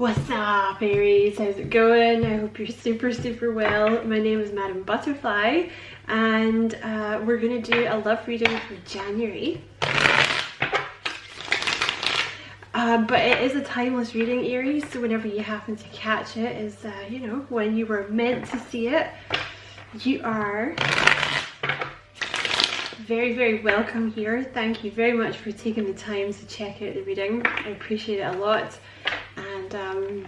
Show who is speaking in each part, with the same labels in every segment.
Speaker 1: What's up, Aries? How's it going? I hope you're super well. My name is Madam Butterfly, and we're gonna do a love reading for January. But it is a timeless reading, Aries, so whenever you happen to catch it is, you know, when you were meant to see it. You are very welcome here. Thank you very much for taking the time to check out the reading. I appreciate it a lot. And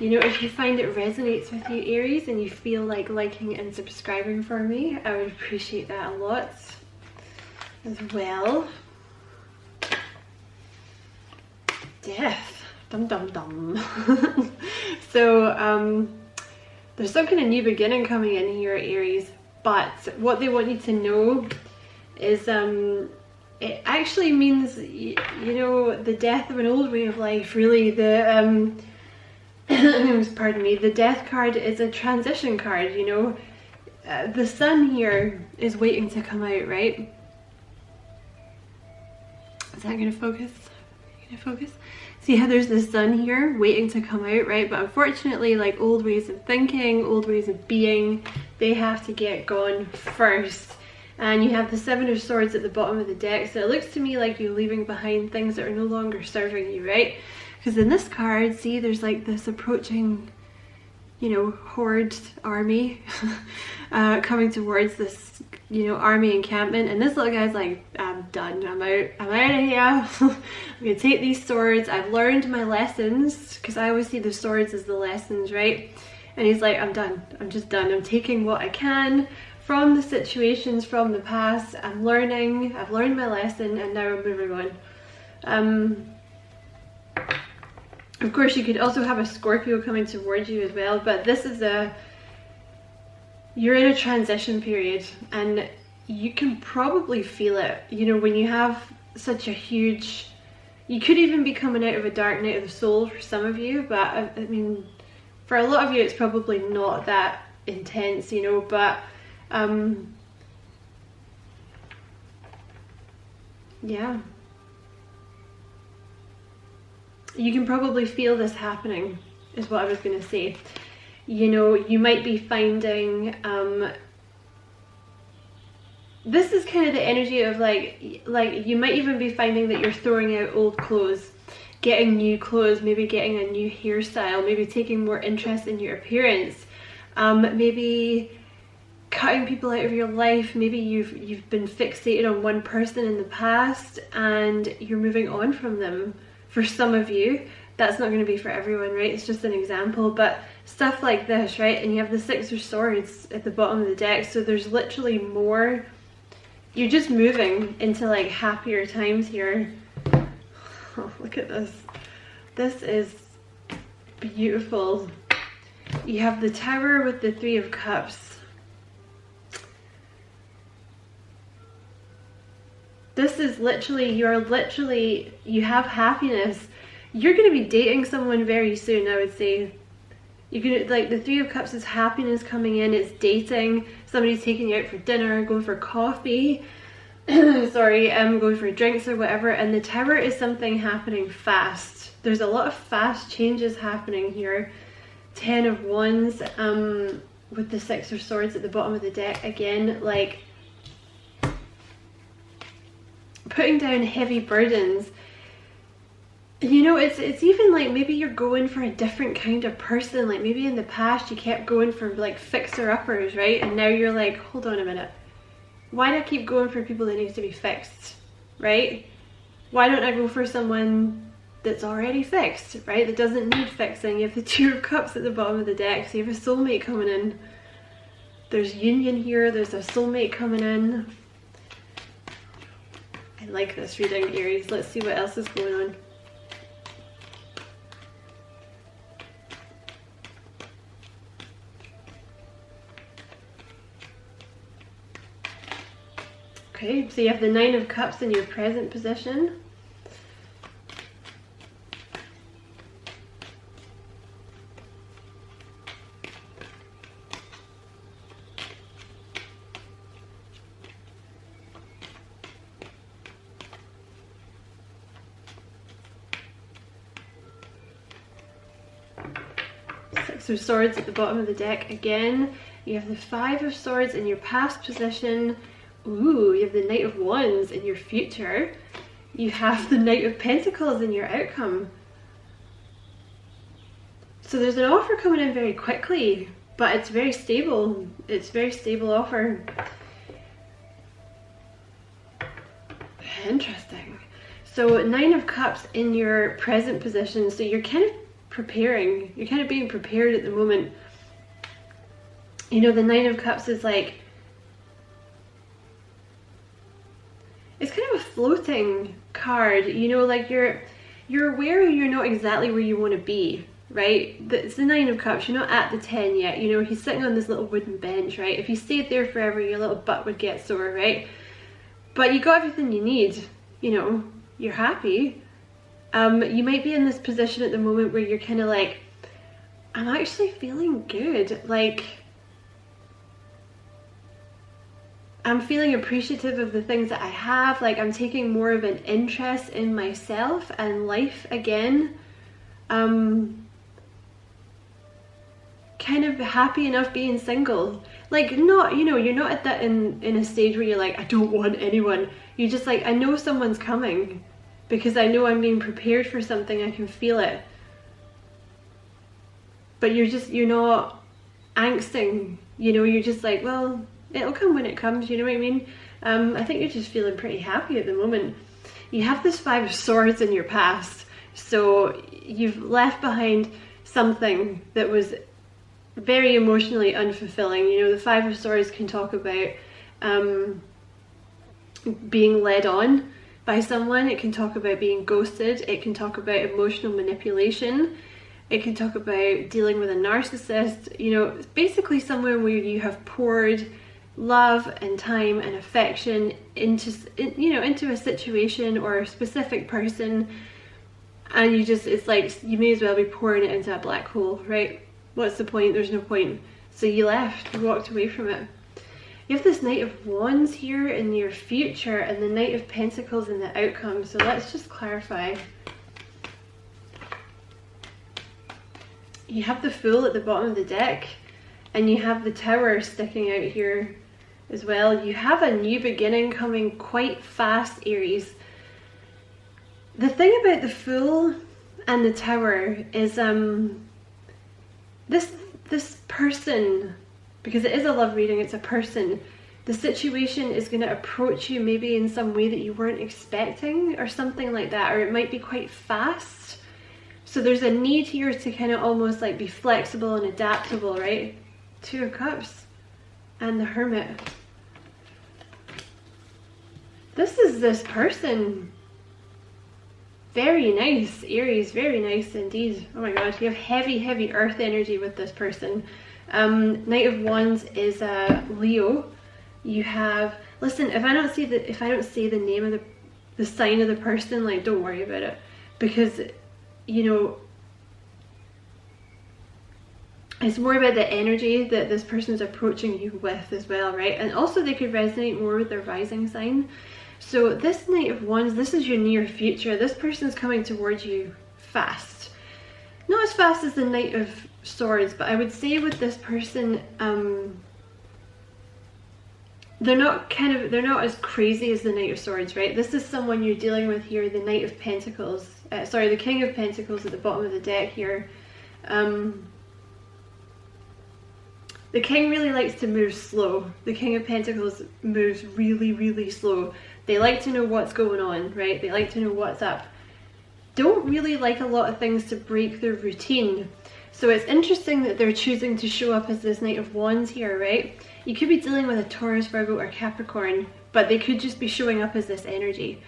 Speaker 1: you know, if you find it resonates with you, Aries, and you feel like liking and subscribing for me, I would appreciate that a lot as well. Death. Dum dum dum. So there's some kind of new beginning coming in here, Aries, but what they want you to know is it actually means, you know, the death of an old way of life, really. The pardon me, the death card is a transition card, you know. The sun here is waiting to come out, right? Is that gonna focus? See how there's the sun here waiting to come out, right? But unfortunately, like, old ways of thinking, old ways of being, they have to get gone first. And you have the Seven of Swords at the bottom of the deck, so it looks to me like you're leaving behind things that are no longer serving you, right? Because in this card, see, there's like this approaching, you know, horde army coming towards this, you know, army encampment, and this little guy's like, I'm done, I'm out of here. I'm gonna take these swords, I've learned my lessons, because I always see the swords as the lessons, right? And he's like, I'm done, I'm just done, I'm taking what I can from the situations from the past. I'm learning, I've learned my lesson, and now I'm moving on. Of course, you could also have a Scorpio coming towards you as well, but this is you're in a transition period, and you can probably feel it, you know, when you have such a huge, you could even be coming out of a dark night of the soul for some of you, but I mean, for a lot of you it's probably not that intense, you know, but yeah, you can probably feel this happening, is what I was going to say. You know, you might be finding this is kind of the energy of like you might even be finding that you're throwing out old clothes, getting new clothes, maybe getting a new hairstyle, maybe taking more interest in your appearance, maybe cutting people out of your life. Maybe you've been fixated on one person in the past and you're moving on from them. For some of you, that's not going to be for everyone, right? It's just an example, but stuff like this, right? And you have the Six of Swords at the bottom of the deck, so there's literally more. You're just moving into like happier times here. Oh, look at this. This is beautiful. You have the Tower with the Three of Cups. This is literally, you have happiness. You're going to be dating someone very soon, I would say. You're going to, like, the Three of Cups is happiness coming in, it's dating, somebody's taking you out for dinner, going for coffee, sorry, going for drinks or whatever, and the Tower is something happening fast. There's a lot of fast changes happening here. Ten of Wands, with the Six of Swords at the bottom of the deck, again, like, putting down heavy burdens. You know, it's even like maybe you're going for a different kind of person. Like maybe in the past you kept going for like fixer-uppers, right? And now you're like, hold on a minute, why do I keep going for people that need to be fixed, right? Why don't I go for someone that's already fixed, right? That doesn't need fixing. You have the Two of Cups at the bottom of the deck, so you have a soulmate coming in. There's union here, there's a soulmate coming in. I like this reading, Aries. Let's see what else is going on. Okay, so you have the Nine of Cups in your present position. So Swords at the bottom of the deck again. You have the Five of Swords in your past position. Ooh, you have the Knight of Wands in your future. You have the Knight of Pentacles in your outcome. So there's an offer coming in very quickly, but it's very stable. It's a very stable offer. Interesting. So Nine of Cups in your present position. So you're kind of preparing. You're kind of being prepared at the moment. You know, the Nine of Cups is like, it's kind of a floating card. You know, like you're aware you're not exactly where you want to be, right? It's the Nine of Cups. You're not at the 10 yet. You know, he's sitting on this little wooden bench, right? If you stayed there forever, your little butt would get sore, right? But you got everything you need. You know, you're happy. You might be in this position at the moment where you're kind of like, I'm actually feeling good. Like, I'm feeling appreciative of the things that I have. Like, I'm taking more of an interest in myself and life again. Kind of happy enough being single. Like, not, you know, you're not at that in a stage where you're like, I don't want anyone. You're just like, I know someone's coming because I know I'm being prepared for something. I can feel it. But you're not angsting, you know, you're just like, well, it'll come when it comes, you know what I mean? I think you're just feeling pretty happy at the moment. You have this Five of Swords in your past, so you've left behind something that was very emotionally unfulfilling. You know, the Five of Swords can talk about being led on by someone. It can talk about being ghosted. It can talk about emotional manipulation. It can talk about dealing with a narcissist. You know, it's basically somewhere where you have poured love and time and affection into a situation or a specific person, and you just, it's like you may as well be pouring it into a black hole, right? What's the point? There's no point. So you left, you walked away from it. You have this Knight of Wands here in your future and the Knight of Pentacles in the outcome. So let's just clarify. You have the Fool at the bottom of the deck, and you have the Tower sticking out here as well. You have a new beginning coming quite fast, Aries. The thing about the Fool and the Tower is this person, because it is a love reading, it's a person, the situation is going to approach you maybe in some way that you weren't expecting or something like that, or it might be quite fast. So there's a need here to kind of almost like be flexible and adaptable, right? Two of Cups and the Hermit. This is this person. Very nice, Aries, very nice indeed. Oh my god, you have heavy earth energy with this person. Knight of Wands is Leo. You have, listen, if I don't say the name of the sign of the person, like, don't worry about it, because, you know, it's more about the energy that this person's approaching you with as well, right? And also they could resonate more with their rising sign. So this Knight of Wands, this is your near future. This person's coming towards you fast. Not as fast as the Knight of Swords, but I would say with this person, they're not as crazy as the Knight of Swords, right? This is someone you're dealing with here, the Knight of Pentacles, sorry, the King of Pentacles at the bottom of the deck here. The King really likes to move slow. The King of Pentacles moves really slow. They like to know what's going on, right? They like to know what's up. Don't really like a lot of things to break their routine. So it's interesting that they're choosing to show up as this Knight of Wands here, right? You could be dealing with a Taurus, Virgo, or Capricorn, but they could just be showing up as this energy.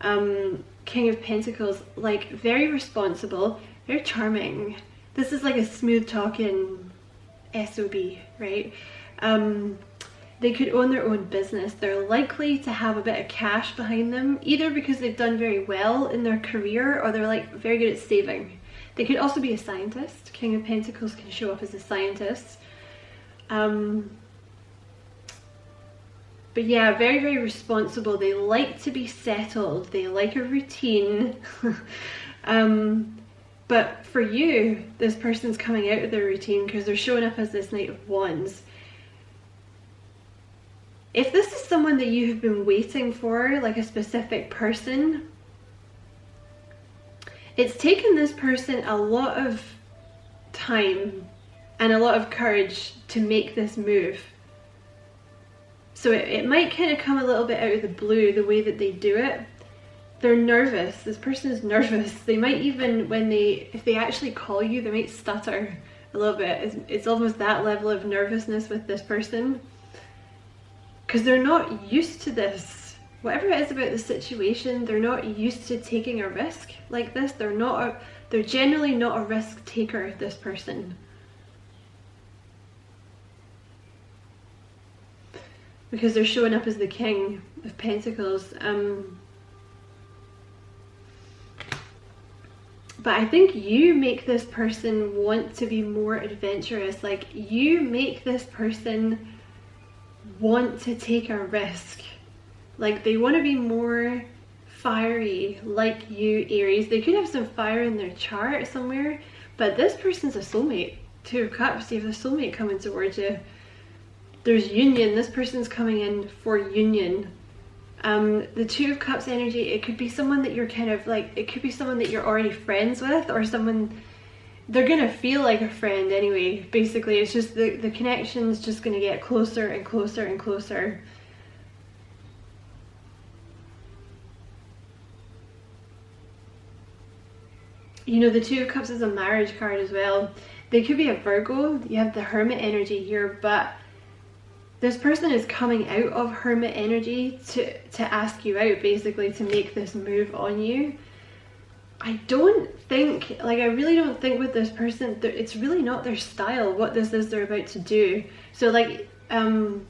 Speaker 1: King of Pentacles, like, very responsible, very charming. This is like a smooth talking SOB, right? They could own their own business. They're likely to have a bit of cash behind them, either because they've done very well in their career or they're like very good at saving. They could also be a scientist. King of Pentacles can show up as a scientist. But yeah, very responsible. They like to be settled. They like a routine. But for you, this person's coming out of their routine because they're showing up as this Knight of Wands. If this is someone that you have been waiting for, like a specific person, it's taken this person a lot of time and a lot of courage to make this move. So it might kind of come a little bit out of the blue, the way that they do it. They're nervous. This person is nervous. They might even, if they actually call you, they might stutter a little bit. It's almost that level of nervousness with this person, because they're not used to this. Whatever it is about the situation, they're not used to taking a risk like this. They're generally not a risk taker, this person. Because they're showing up as the King of Pentacles. But I think you make this person want to be more adventurous. Like, you make this person want to take a risk. Like, they want to be more fiery like you, Aries. They could have some fire in their chart somewhere, but this person's a soulmate. Two of Cups, you have a soulmate coming towards you. There's union. This person's coming in for union. The Two of Cups energy, it could be someone that you're kind of like, it could be someone that you're already friends with, or someone, they're gonna feel like a friend anyway. Basically, it's just the connection's just gonna get closer and closer and closer. You know, the Two of Cups is a marriage card as well. They could be a Virgo. You have the Hermit energy here, but this person is coming out of Hermit energy to ask you out, basically, to make this move on you. I don't think, like, I really don't think with this person, it's really not their style, what this is they're about to do. So, like, I'm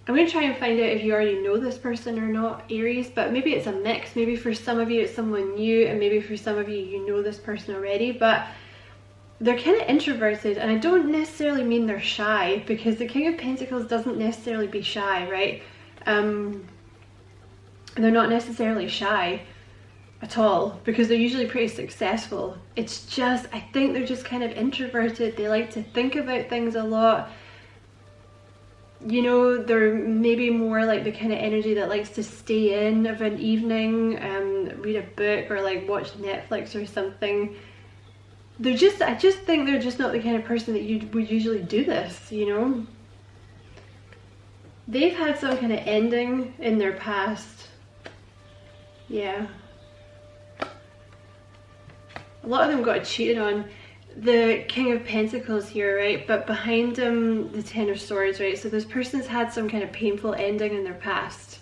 Speaker 1: going to try and find out if you already know this person or not, Aries, but maybe it's a mix. Maybe for some of you it's someone new, and maybe for some of you, you know this person already, but they're kind of introverted, and I don't necessarily mean they're shy, because the King of Pentacles doesn't necessarily be shy, right? They're not necessarily shy at all, because they're usually pretty successful. It's just, I think they're just kind of introverted. They like to think about things a lot. You know, they're maybe more like the kind of energy that likes to stay in of an evening, read a book, or like watch Netflix or something. I just think they're just not the kind of person that you would usually do this, you know? They've had some kind of ending in their past. Yeah. A lot of them got cheated on. The King of Pentacles here, right? But behind him, the Ten of Swords, right? So this person's had some kind of painful ending in their past.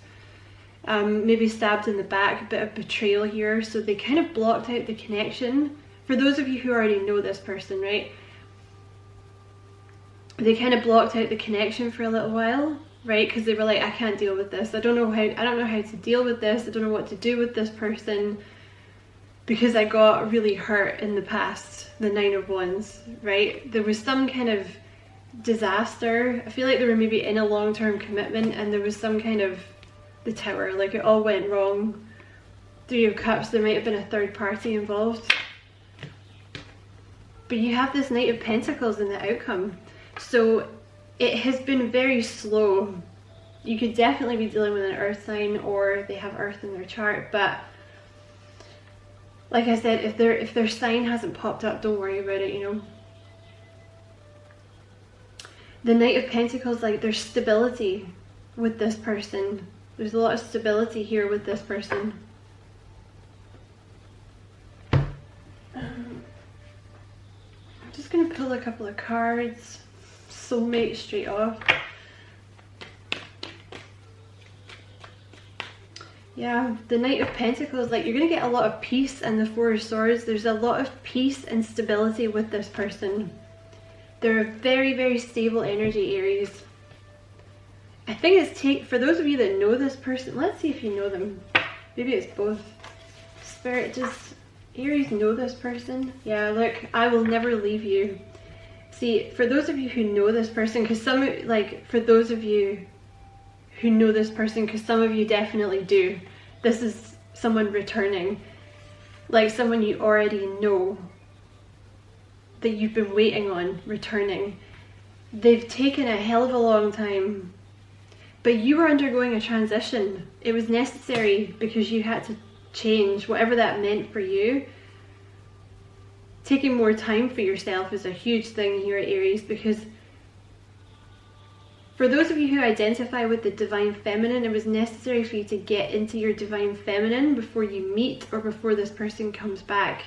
Speaker 1: Maybe stabbed in the back, a bit of betrayal here. So they kind of blocked out the connection. For those of you who already know this person, right? They kind of blocked out the connection for a little while, right? Because they were like, I can't deal with this. I don't know how to deal with this. I don't know what to do with this person, because I got really hurt in the past. The Nine of Wands, right? There was some kind of disaster. I feel like they were maybe in a long-term commitment, and there was some kind of, the Tower, like it all went wrong. Three of Cups, there might have been a third party involved. But you have this Knight of Pentacles in the outcome. So it has been very slow. You could definitely be dealing with an earth sign, or they have earth in their chart, but like I said, if their sign hasn't popped up, don't worry about it, you know. The Knight of Pentacles, like, there's stability with this person. There's a lot of stability here with this person. I'm just going to pull a couple of cards. Soulmate straight off. Yeah, the Knight of Pentacles, like, you're going to get a lot of peace, and the Four of Swords, there's a lot of peace and stability with this person. They're a very, very stable energy, Aries. I think it's for those of you that know this person, let's see if you know them. Maybe it's both. Spirit, does Aries know this person? Yeah, look, I will never leave you. See, for those of you who know this person, because for those of you who know this person, because some of you definitely do, this is someone returning. like someone you already know that you've been waiting on returning. They've taken a hell of a long time, but you were undergoing a transition. It was necessary because you had to change, whatever that meant for you. Taking more time for yourself is a huge thing here, Aries, because for those of you who identify with the divine feminine, it was necessary for you to get into your divine feminine before you meet or before this person comes back.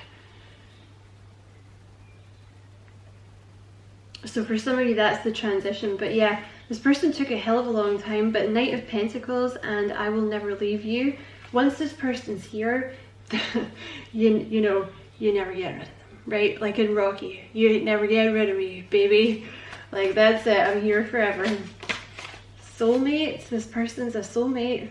Speaker 1: So for some of you, that's the transition. But yeah, this person took a hell of a long time, but Knight of Pentacles and I will never leave you. Once this person's here, you know, you never get rid of them, right? Like in Rocky, you never get rid of me, baby. Like, that's it, I'm here forever. Soulmate, this person's a soulmate.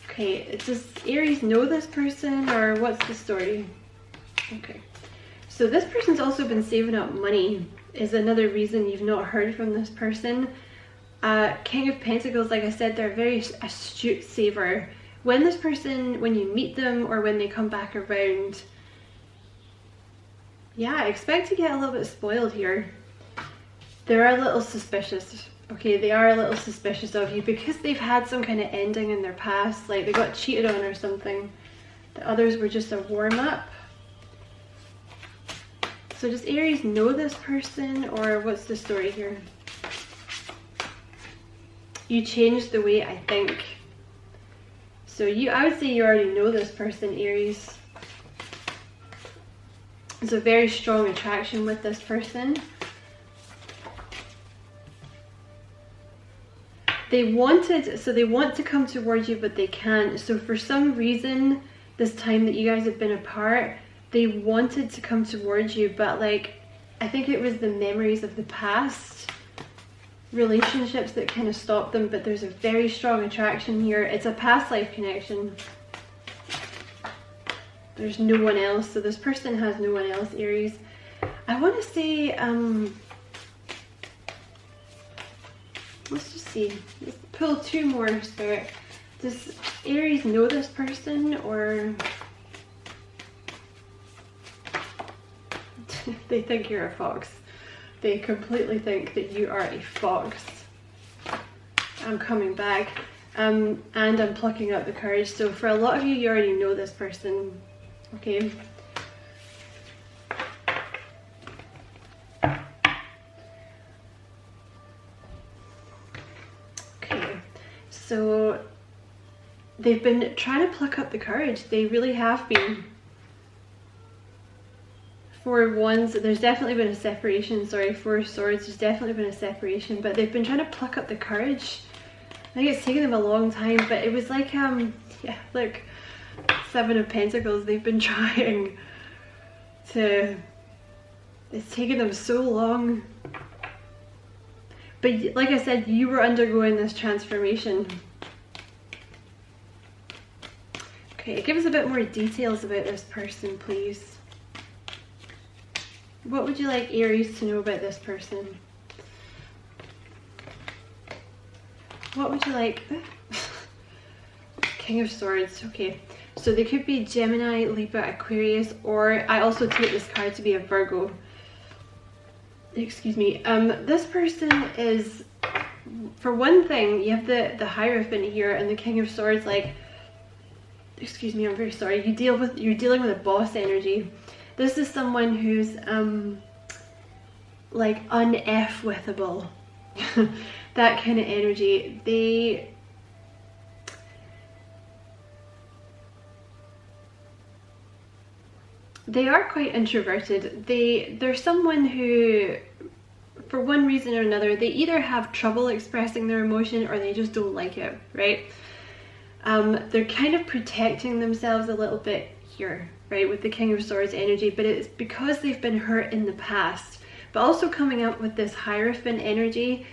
Speaker 1: Okay, does Aries know this person, or what's the story? Okay, so this person's also been saving up money, is another reason you've not heard from this person. King of Pentacles, like I said, they're a very astute saver. When this person, when you meet them or when they come back around, yeah, I expect to get a little bit spoiled here. They're a little suspicious. Okay, they are a little suspicious of you because they've had some kind of ending in their past, like they got cheated on or something. The others were just a warm-up. So does Aries know this person, or what's the story here? You changed the way I think. So I would say you already know this person, Aries. There's a very strong attraction with this person. They want to come towards you, but they can't. So for some reason, this time that you guys have been apart, they wanted to come towards you, but like, I think it was the memories of the past relationships that kind of stopped them, but there's a very strong attraction here. It's a past life connection. There's no one else, so this person has no one else, Aries. I want to say, let's just see. Let's pull two more, Spirit. Does Aries know this person, or they think you're a fox? They completely think that you are a fox. I'm coming back, and I'm plucking up the courage. So for a lot of you, you already know this person. Okay. Okay, so they've been trying to pluck up the courage. They really have been. Four of Wands, there's definitely been a separation. Sorry, Four of Swords, there's definitely been a separation, but they've been trying to pluck up the courage. I think it's taken them a long time, but it was like, yeah, look, Seven of Pentacles, they've been trying to, it's taken them so long. But like I said, you were undergoing this transformation. Okay, give us a bit more details about this person, please. What would you like Aries to know about this person? What would you like? King of Swords, okay. So they could be Gemini, Libra, Aquarius, or I also take this card to be a Virgo. Excuse me. This person is, for one thing, you have the Hierophant here and the King of Swords, like, excuse me, I'm very sorry. You're dealing with a boss energy. This is someone who's like un-F-withable. That kind of energy. They are quite introverted. They're someone who, for one reason or another, they either have trouble expressing their emotion or they just don't like it, right? They're kind of protecting themselves a little bit here, right, with the King of Swords energy, but it's because they've been hurt in the past. But also coming up with this Hierophant energy,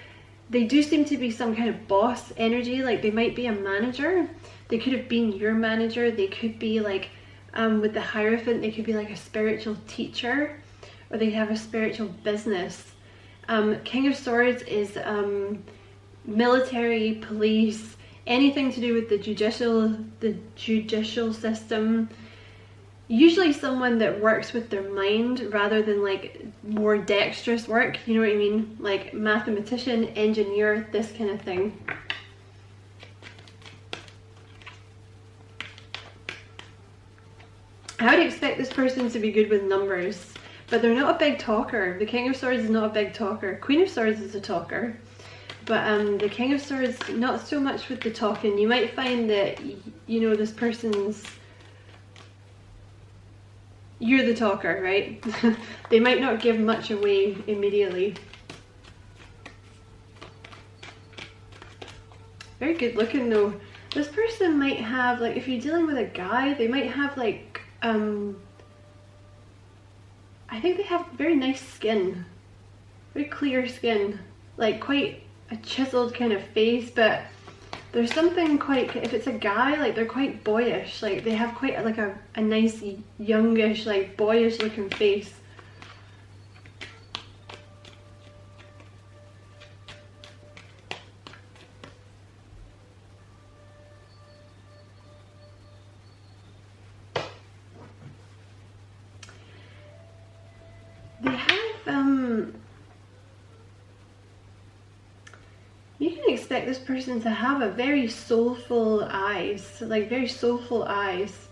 Speaker 1: they do seem to be some kind of boss energy, like they might be a manager. They could have been your manager. They could be like, with the Hierophant, they could be like a spiritual teacher, or they have a spiritual business. King of Swords is military, police, anything to do with the judicial system. Usually someone that works with their mind rather than like more dexterous work, you know what I mean? Like mathematician, engineer, this kind of thing. I would expect this person to be good with numbers, but they're not a big talker. The King of Swords is not a big talker. Queen of Swords is a talker, but the King of Swords, not so much with the talking. You might find that, you know, this person's, you're the talker, right? They might not give much away immediately. Very good looking though. This person might have, like, if you're dealing with a guy, they might have like, I think they have very nice skin. Very clear skin. Like quite a chiseled kind of face, but there's something quite, if it's a guy, like they're quite boyish. Like they have quite like a nice youngish, like boyish looking face. They have, you can expect this person to have a very soulful eyes, like very soulful eyes.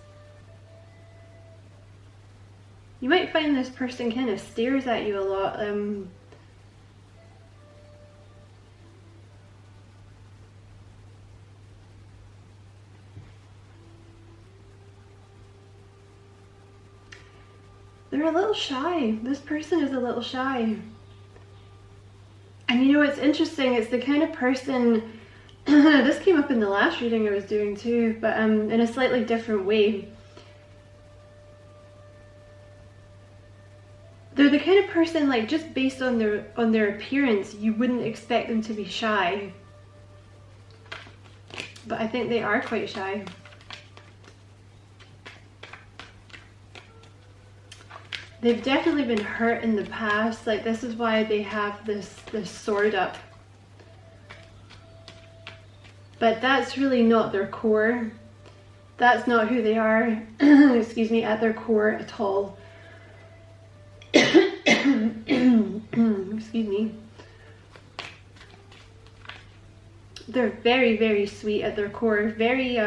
Speaker 1: You might find this person kind of stares at you a lot. They're a little shy. This person is a little shy. And you know what's interesting? It's the kind of person, this came up in the last reading I was doing too, but in a slightly different way. They're the kind of person, like just based on their appearance, you wouldn't expect them to be shy. But I think they are quite shy. They've definitely been hurt in the past, like this is why they have this sword up. But that's really not their core. That's not who they are, excuse me, at their core at all. Excuse me. They're very, very sweet at their core. Very,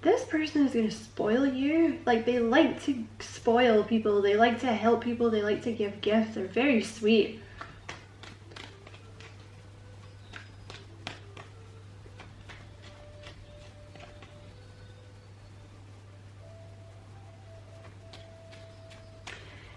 Speaker 1: this person is going to spoil you. Like they like to spoil people, they like to help people, they like to give gifts. They're very sweet.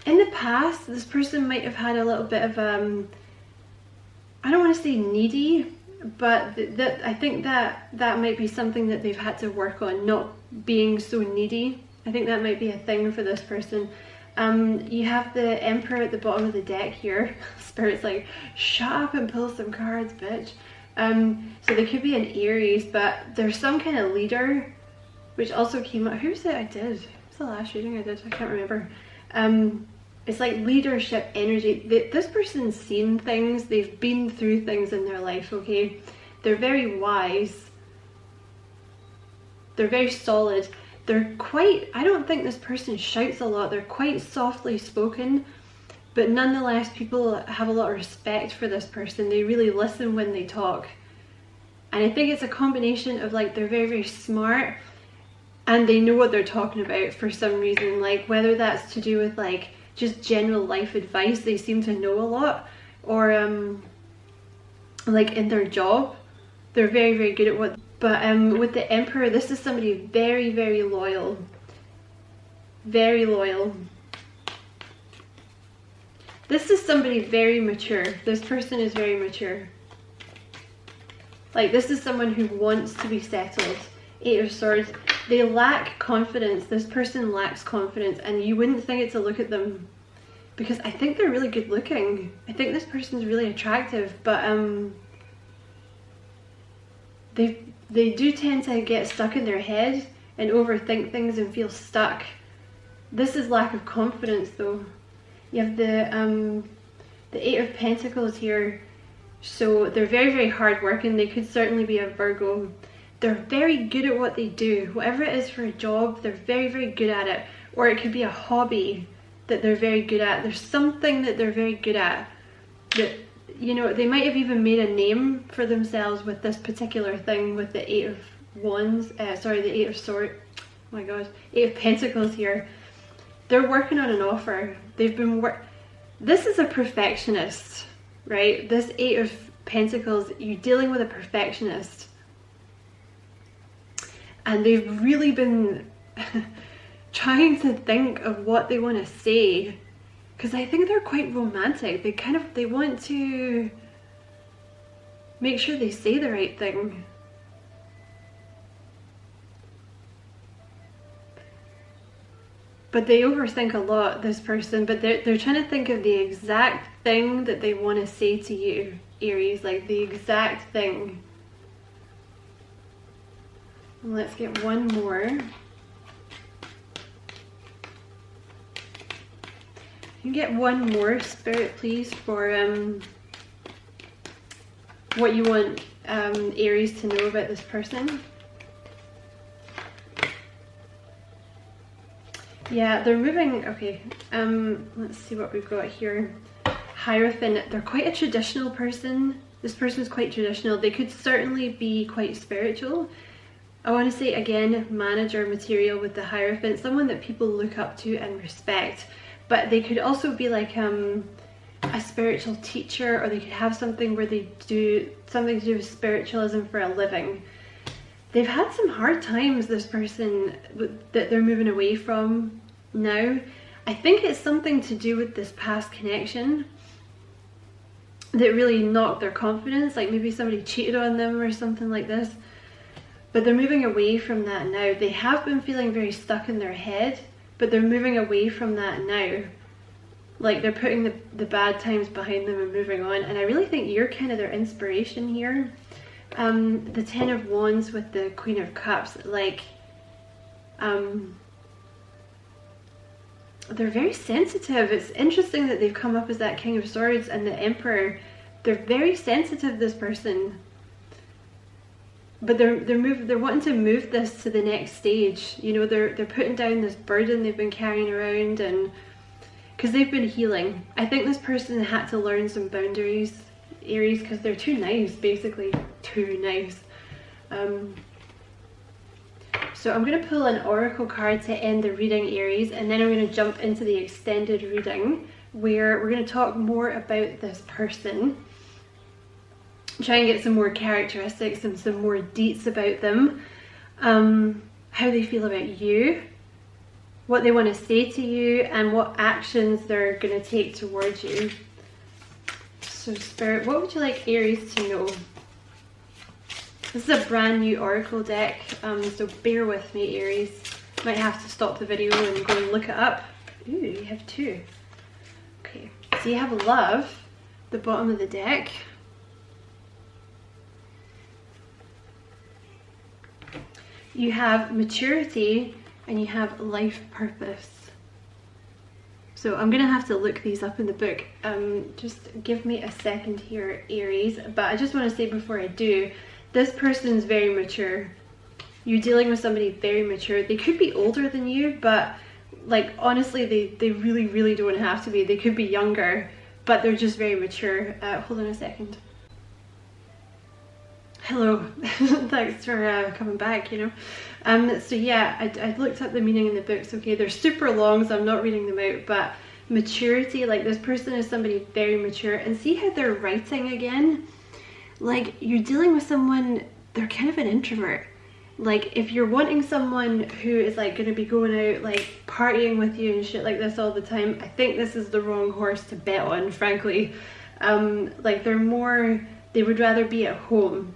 Speaker 1: In the past, this person might have had a little bit of I don't want to say needy, but I think that might be something that they've had to work on, not being so needy. I think that might be a thing for this person. You have the Emperor at the bottom of the deck here. Spirit's like, shut up and pull some cards, bitch. So they could be an Aries, but there's some kind of leader, which also came up. Who was it I did? What's the last reading I did? I can't remember. It's like leadership energy. This person's seen things, they've been through things in their life, okay? They're very wise. They're very solid. They're quite, I don't think this person shouts a lot. They're quite softly spoken, but nonetheless people have a lot of respect for this person. They really listen when they talk. And I think it's a combination of like, they're very, very smart and they know what they're talking about for some reason. Like whether that's to do with like, just general life advice, they seem to know a lot, or like in their job they're very, very good at what. But with the Emperor, this is somebody very, very loyal, very loyal. This is somebody very mature. This person is very mature. Like this is someone who wants to be settled. Eight of Swords. They lack confidence. This person lacks confidence, and you wouldn't think it to look at them, because I think they're really good looking. I think this person's really attractive, but they do tend to get stuck in their head and overthink things and feel stuck. This is lack of confidence though. You have the Eight of Pentacles here. So they're very, very hardworking. They could certainly be a Virgo. They're very good at what they do. Whatever it is for a job, they're very, very good at it. Or it could be a hobby that they're very good at. There's something that they're very good at that, you know, they might have even made a name for themselves with this particular thing with the Eight of Wands, sorry, the Eight of Swords, oh my god, Eight of Pentacles here. They're working on an offer. They've been this is a perfectionist, right? This Eight of Pentacles, you're dealing with a perfectionist. And they've really been trying to think of what they want to say. Because I think they're quite romantic. They want to make sure they say the right thing. But they overthink a lot, this person. But they're trying to think of the exact thing that they want to say to you, Aries. Like the exact thing. Let's get one more. You can get one more, Spirit, please, for what you want Aries to know about this person. Yeah, they're moving. Okay, let's see what we've got here. Hierophant, they're quite a traditional person. This person's quite traditional. They could certainly be quite spiritual. I want to say again, manager material with the Hierophant, someone that people look up to and respect. But they could also be like a spiritual teacher, or they could have something where they do something to do with spiritualism for a living. They've had some hard times, this person, that they're moving away from now. I think it's something to do with this past connection that really knocked their confidence, like maybe somebody cheated on them or something like this. But they're moving away from that now. They have been feeling very stuck in their head, but they're moving away from that now. Like they're putting the bad times behind them and moving on. And I really think you're kind of their inspiration here. The Ten of Wands with the Queen of Cups, like they're very sensitive. It's interesting that they've come up as that King of Swords and the Emperor. They're very sensitive, this person. But they're wanting to move this to the next stage. You know, they're putting down this burden they've been carrying around, and because they've been healing. I think this person had to learn some boundaries, Aries, because they're too nice, basically too nice. So I'm going to pull an oracle card to end the reading, Aries, and then I'm going to jump into the extended reading where we're going to talk more about this person. Try and get some more characteristics and some more deets about them, how they feel about you, what they want to say to you, and what actions they're going to take towards you. So Spirit, what would you like Aries to know? This is a brand new oracle deck, so bear with me, Aries. Might have to stop the video and go and look it up. Ooh, you have two. Okay, so you have love, the bottom of the deck. You have maturity, and you have life purpose. So I'm going to have to look these up in the book. Just give me a second here, Aries. But I just want to say before I do, this person's very mature. You're dealing with somebody very mature. They could be older than you, but like honestly, they really, really don't have to be. They could be younger, but they're just very mature. Hold on a second. Hello, thanks for coming back, you know. So yeah, I looked up the meaning in the books. Okay, they're super long, so I'm not reading them out, but maturity, like this person is somebody very mature. And see how they're writing again? Like you're dealing with someone, they're kind of an introvert. Like if you're wanting someone who is like going to be going out like partying with you and shit like this all the time, I think this is the wrong horse to bet on, frankly. Like they would rather be at home.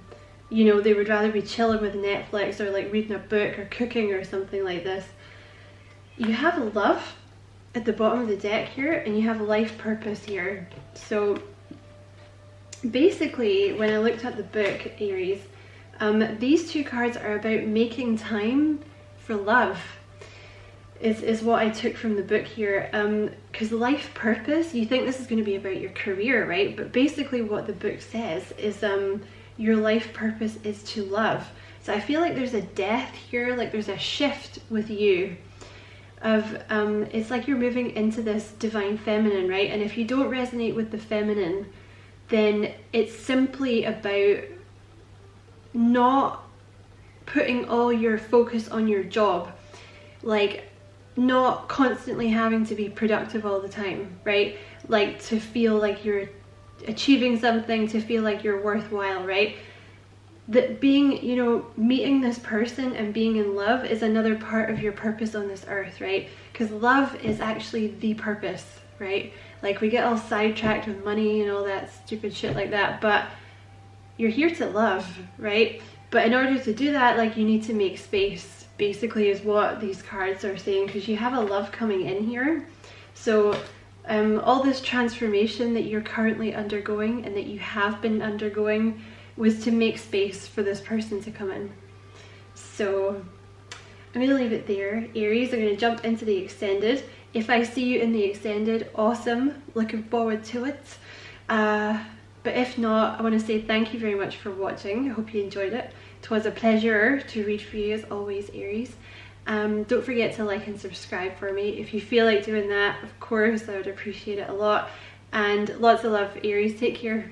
Speaker 1: You know, they would rather be chilling with Netflix or like reading a book or cooking or something like this. You have love at the bottom of the deck here, and you have life purpose here. So basically, when I looked at the book, Aries, these two cards are about making time for love. is what I took from the book here. Because life purpose, you think this is going to be about your career, right? But basically what the book says is your life purpose is to love. So I feel like there's a death here, like there's a shift with you of it's like you're moving into this divine feminine, right? And if you don't resonate with the feminine, then it's simply about not putting all your focus on your job, like not constantly having to be productive all the time, right? Like to feel like you're achieving something, to feel like you're worthwhile, right? That being, you know, meeting this person and being in love is another part of your purpose on this earth, right? Because love is actually the purpose, right? Like we get all sidetracked with money and all that stupid shit like that, but you're here to love, right? But in order to do that, like you need to make space, basically is what these cards are saying, because you have a love coming in here. So all this transformation that you're currently undergoing and that you have been undergoing was to make space for this person to come in. So I'm going to leave it there, Aries. I'm going to jump into the extended. If I see you in the extended, awesome. Looking forward to it. But if not, I want to say thank you very much for watching. I hope you enjoyed it. It was a pleasure to read for you as always, Aries. Don't forget to like and subscribe for me. If you feel like doing that, of course, I would appreciate it a lot. And lots of love, Aries. Take care.